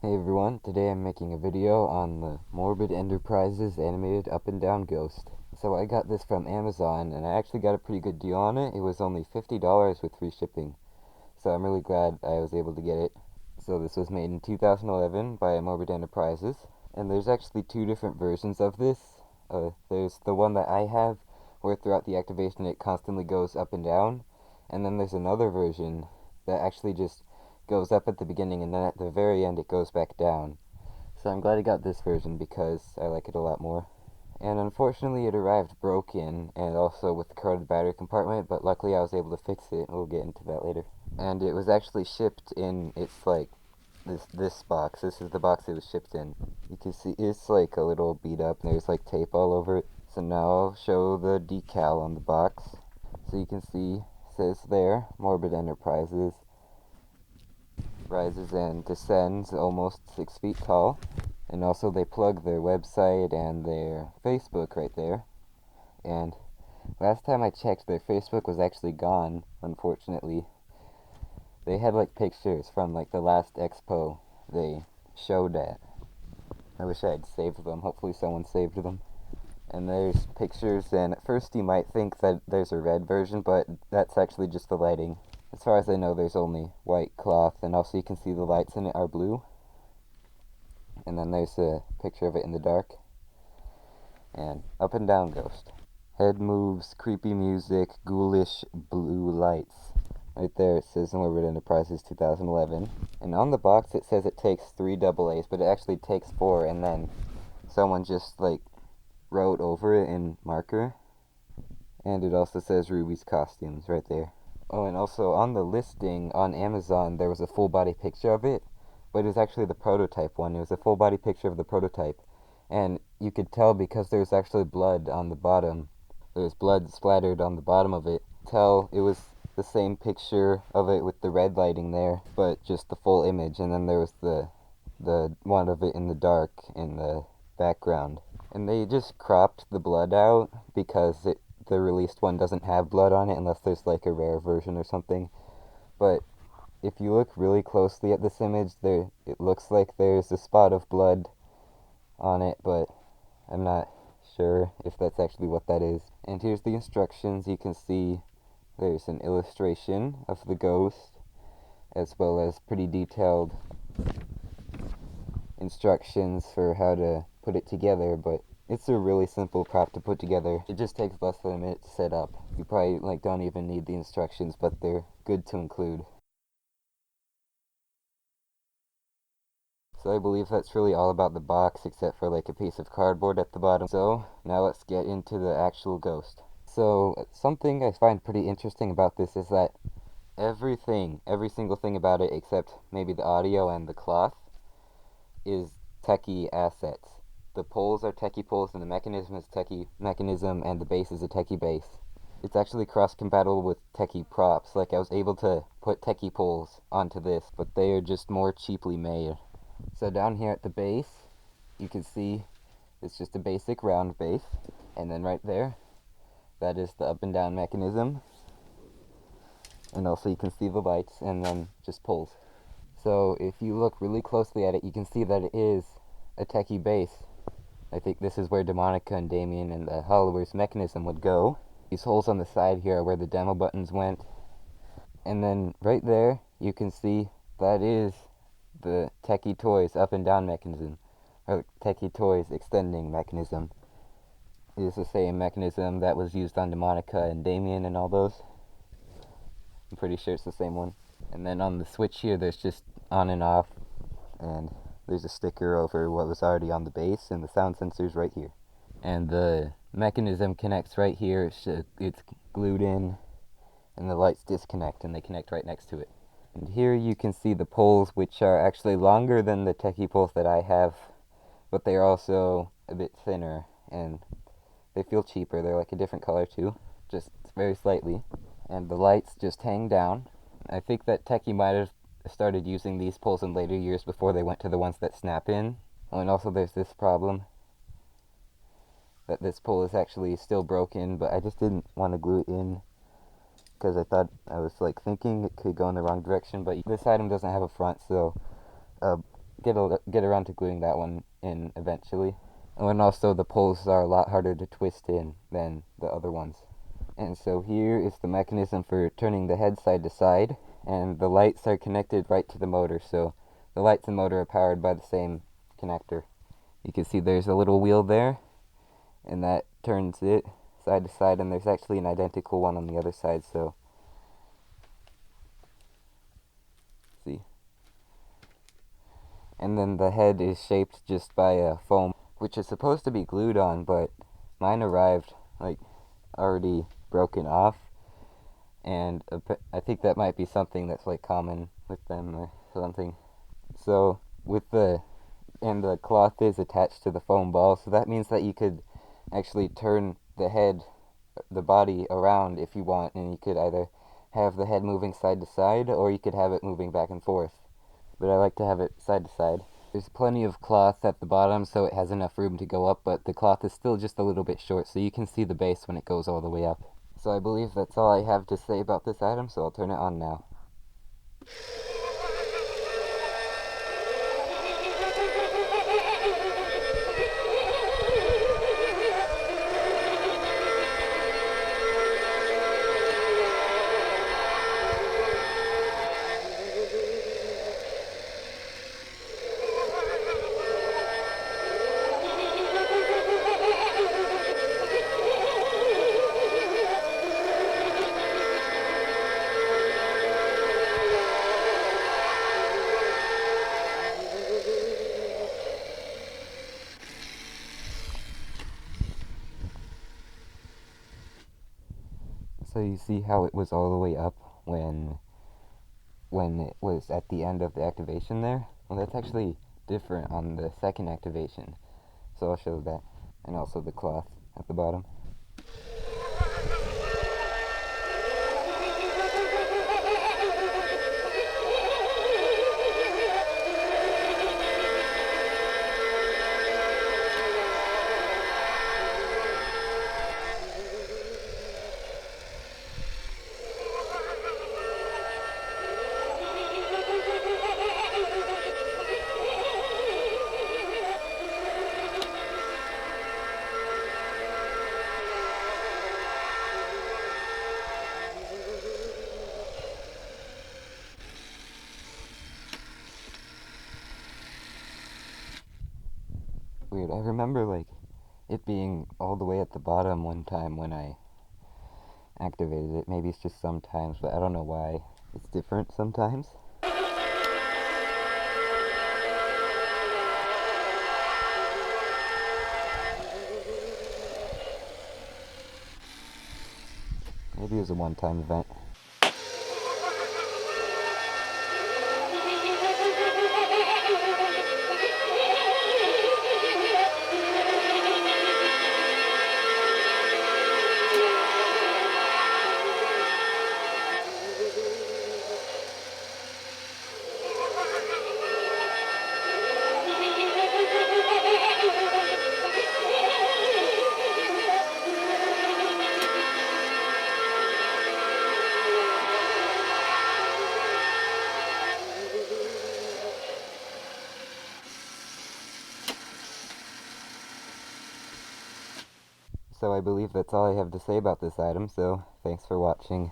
Hey everyone, today I'm making a video on the Morbid Enterprises animated up and down ghost. So I got this from Amazon and I actually got a pretty good deal on it. It was only $50 with free shipping. So I'm really glad I was able to get it. So this was made in 2011 by Morbid Enterprises. And there's actually two different versions of this. There's the one that I have where throughout the activation it constantly goes up and down. And then there's another version that actually just goes up at the beginning and then at the very end it goes back down. So I'm glad I got this version because I like it a lot more. And unfortunately it arrived broken and also with the corroded battery compartment, but luckily I was able to fix it and we'll get into that later. And it was actually shipped in its like this box. This is the box it was shipped in. You can see it's like a little beat up and there's like tape all over it. So now I'll show the decal on the box. So you can see it says there Morbid Enterprises rises and descends almost 6 feet tall. And also they plug their website and their Facebook right there. And last time I checked, their Facebook was actually gone, unfortunately. They had like pictures from like the last expo they showed at. I wish I had saved them. Hopefully someone saved them. And there's pictures, and at first you might think that there's a red version, but that's actually just the lighting. As far as I know, there's only white cloth, and also you can see the lights in it are blue. And then there's a picture of it in the dark. And up and down ghost. Head moves, creepy music, ghoulish blue lights. Right there it says Morbid Enterprises 2011. And on the box it says it takes 3 double A's, but it actually takes 4, and then someone just like wrote over it in marker. And it also says Ruby's costumes right there. Oh, and also on the listing on Amazon there was a full body picture of it, but it was actually the prototype one. It was a full body picture of the prototype. And you could tell because there's actually blood on the bottom. There's blood splattered on the bottom of it. Tell it was the same picture of it with the red lighting there, but just the full image. And then there was the one of it in the dark in the background. And they just cropped the blood out because the released one doesn't have blood on it unless there's like a rare version or something. But if you look really closely at this image, it looks like there's a spot of blood on it, but I'm not sure if that's actually what that is. And here's the instructions. You can see there's an illustration of the ghost as well as pretty detailed instructions for how to put it together, but it's a really simple prop to put together. It just takes less than a minute to set up. You probably like don't even need the instructions, but they're good to include. So I believe that's really all about the box except for like a piece of cardboard at the bottom. So now let's get into the actual ghost. So something I find pretty interesting about this is that every single thing about it except maybe the audio and the cloth is techie assets. The poles are techie poles and the mechanism is techie mechanism and the base is a techie base. It's actually cross-compatible with techie props. Like I was able to put techie poles onto this, but they are just more cheaply made. So down here at the base, you can see it's just a basic round base. And then right there, that is the up and down mechanism. And also you can see the lights and then just poles. So if you look really closely at it, you can see that it is a techie base. I think this is where Demonica and Damien and the Hollowers mechanism would go. These holes on the side here are where the demo buttons went. And then right there, you can see that is the Techie Toys up and down mechanism, or Techie Toys extending mechanism. It is the same mechanism that was used on Demonica and Damien and all those. I'm pretty sure it's the same one. And then on the switch here, there's just on and off, and there's a sticker over what was already on the base, and the sound sensor's right here. And the mechanism connects right here. It's glued in, and the lights disconnect, and they connect right next to it. And here you can see the poles, which are actually longer than the techie poles that I have, but they are also a bit thinner, and they feel cheaper. They're like a different color too, just very slightly. And the lights just hang down. I think that Techie might have started using these poles in later years before they went to the ones that snap in. Oh, and also there's this problem, that this pole is actually still broken, but I just didn't want to glue it in because I was like thinking it could go in the wrong direction, but this item doesn't have a front, so get around to gluing that one in eventually. And also the poles are a lot harder to twist in than the other ones. And so here is the mechanism for turning the head side to side, and the lights are connected right to the motor, so the lights and motor are powered by the same connector. You can see there's a little wheel there, and that turns it side to side, and there's actually an identical one on the other side, so see. And then the head is shaped just by a foam, which is supposed to be glued on, but mine arrived like already broken off, and I think that might be something that's like common with them or something. So the cloth is attached to the foam ball, so that means that you could actually turn the body around if you want, and you could either have the head moving side to side, or you could have it moving back and forth. But I like to have it side to side. There's plenty of cloth at the bottom, so it has enough room to go up, but the cloth is still just a little bit short, so you can see the base when it goes all the way up. So I believe that's all I have to say about this item, so I'll turn it on now. So you see how it was all the way up when it was at the end of the activation there? Well, that's actually different on the second activation. So I'll show that. And also the cloth at the bottom. Weird. I remember like it being all the way at the bottom one time when I activated it. Maybe it's just sometimes, but I don't know why. It's different sometimes. Maybe it was a one-time event. So I believe that's all I have to say about this item, so thanks for watching.